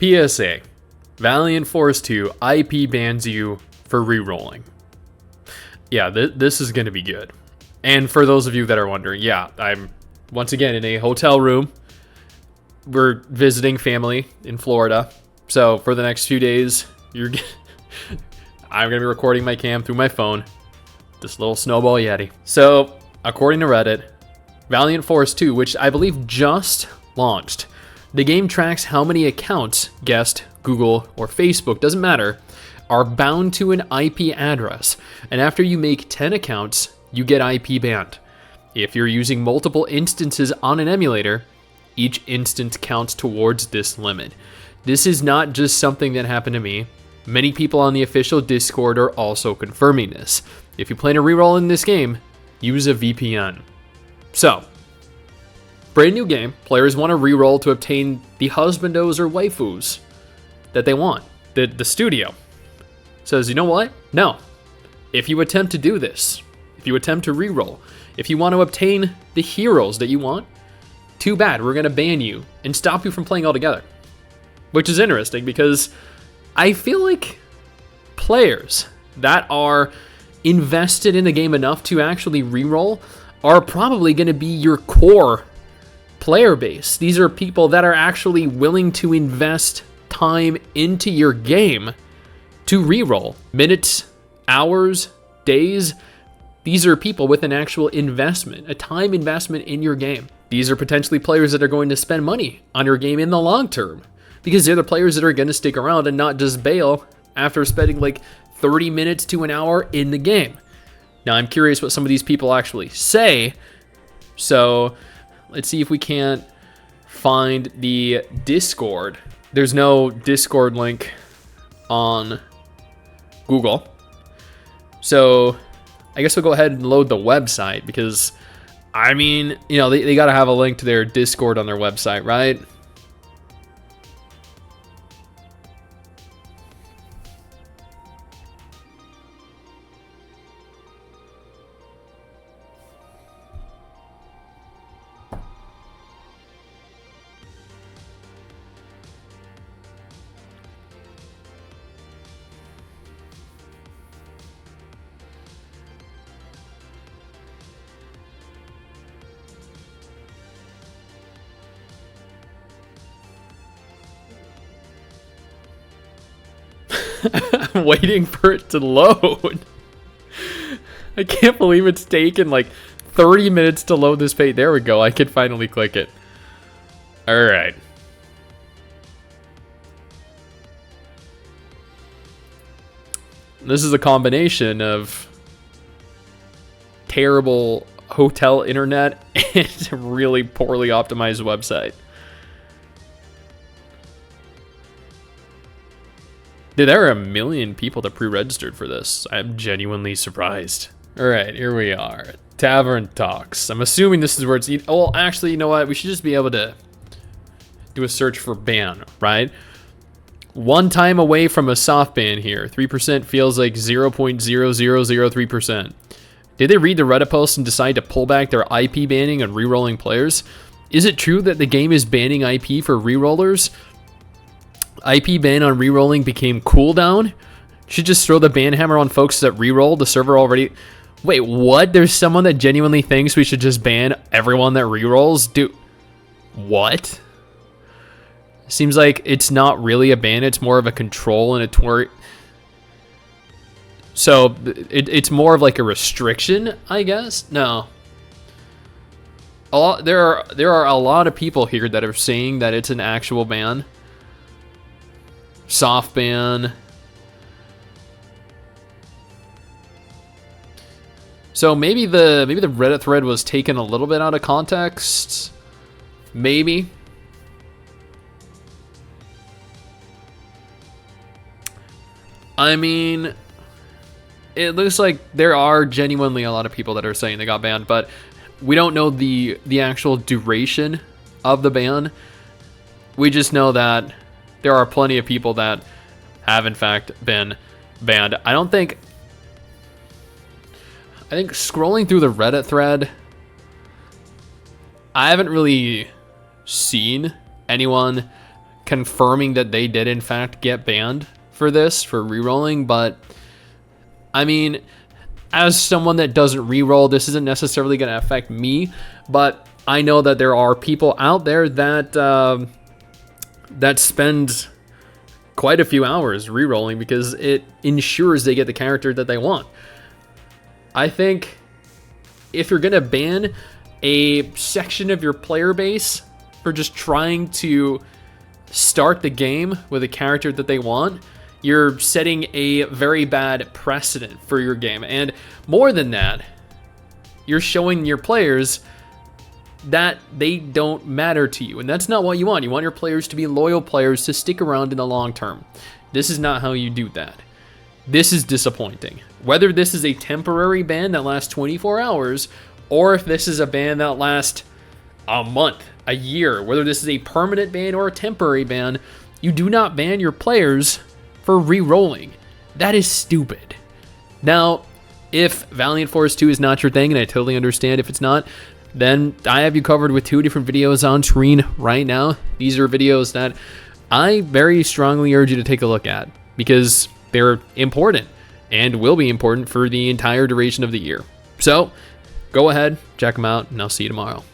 PSA. Valiant Force 2 IP bans you for rerolling. Yeah, this is going to be good. And for those of you that are wondering, yeah, I'm once again in a hotel room. We're visiting family in Florida. So for the next few days, I'm going to be recording my cam through my phone. This little snowball Yeti. So according to Reddit, Valiant Force 2, which I believe just launched, the game tracks how many accounts, guessed Google or Facebook, doesn't matter, are bound to an IP address. And after you make 10 accounts, you get IP banned. If you're using multiple instances on an emulator, each instance counts towards this limit. This is not just something that happened to me. Many people on the official Discord are also confirming this. If you plan to reroll in this game, use a VPN. So, brand new game, players want to reroll to obtain the husbandos or waifus that they want. The studio says, you know what? No. If you attempt to do this, if you attempt to reroll, if you want to obtain the heroes that you want, too bad, we're going to ban you and stop you from playing altogether. Which is interesting because I feel like players that are invested in the game enough to actually reroll are probably going to be your core player base. These are people that are actually willing to invest time into your game to reroll. Minutes, hours, days. These are people with an actual investment, a time investment in your game. These are potentially players that are going to spend money on your game in the long term because they're the players that are going to stick around and not just bail after spending like 30 minutes to an hour in the game. Now, I'm curious what some of these people actually say. So let's see if we can't find the Discord. There's no Discord link on Google. So I guess we'll go ahead and load the website because, I mean, you know, they got to have a link to their Discord on their website, right? I'm waiting for it to load. I can't believe it's taken like 30 minutes to load this page. There we go. I can finally click it. All right. This is a combination of terrible hotel internet and a really poorly optimized website. Dude, there are 1 million people that pre-registered for this. I'm genuinely surprised. All right, here we are. Tavern Talks. I'm assuming this is where it's... Well, actually, you know what? We should just be able to do a search for ban, right? One time away from a soft ban here. 3% feels like 0.0003%. Did they read the Reddit post and decide to pull back their IP banning on rerolling players? Is it true that the game is banning IP for rerollers? IP ban on rerolling became cooldown? Should just throw the ban hammer on folks that reroll. The server already... Wait, what? There's someone that genuinely thinks we should just ban everyone that rerolls? Dude, what? Seems like it's not really a ban. It's more of a control and a twerk. So it's more of like a restriction, I guess. No. There are a lot of people here that are saying that it's an actual ban. Soft ban. So maybe the Reddit thread was taken a little bit out of context. Maybe. I mean, it looks like there are genuinely a lot of people that are saying they got banned, but we don't know the actual duration of the ban. We just know that there are plenty of people that have in fact been banned. I think scrolling through the Reddit thread, I haven't really seen anyone confirming that they did in fact get banned for this, for rerolling, but I mean, as someone that doesn't reroll, this isn't necessarily going to affect me, but I know that there are people out there that that spend quite a few hours rerolling because it ensures they get the character that they want. I think if you're going to ban a section of your player base for just trying to start the game with a character that they want, you're setting a very bad precedent for your game. And more than that, you're showing your players that they don't matter to you. And that's not what you want. You want your players to be loyal players to stick around in the long term. This is not how you do that. This is disappointing. Whether this is a temporary ban that lasts 24 hours, or if this is a ban that lasts a month, a year, whether this is a permanent ban or a temporary ban, you do not ban your players for re-rolling. That is stupid. Now, if Valiant Force 2 is not your thing, and I totally understand if it's not, then I have you covered with 2 different videos on screen right now. These are videos that I very strongly urge you to take a look at because they're important and will be important for the entire duration of the year. So go ahead, check them out, and I'll see you tomorrow.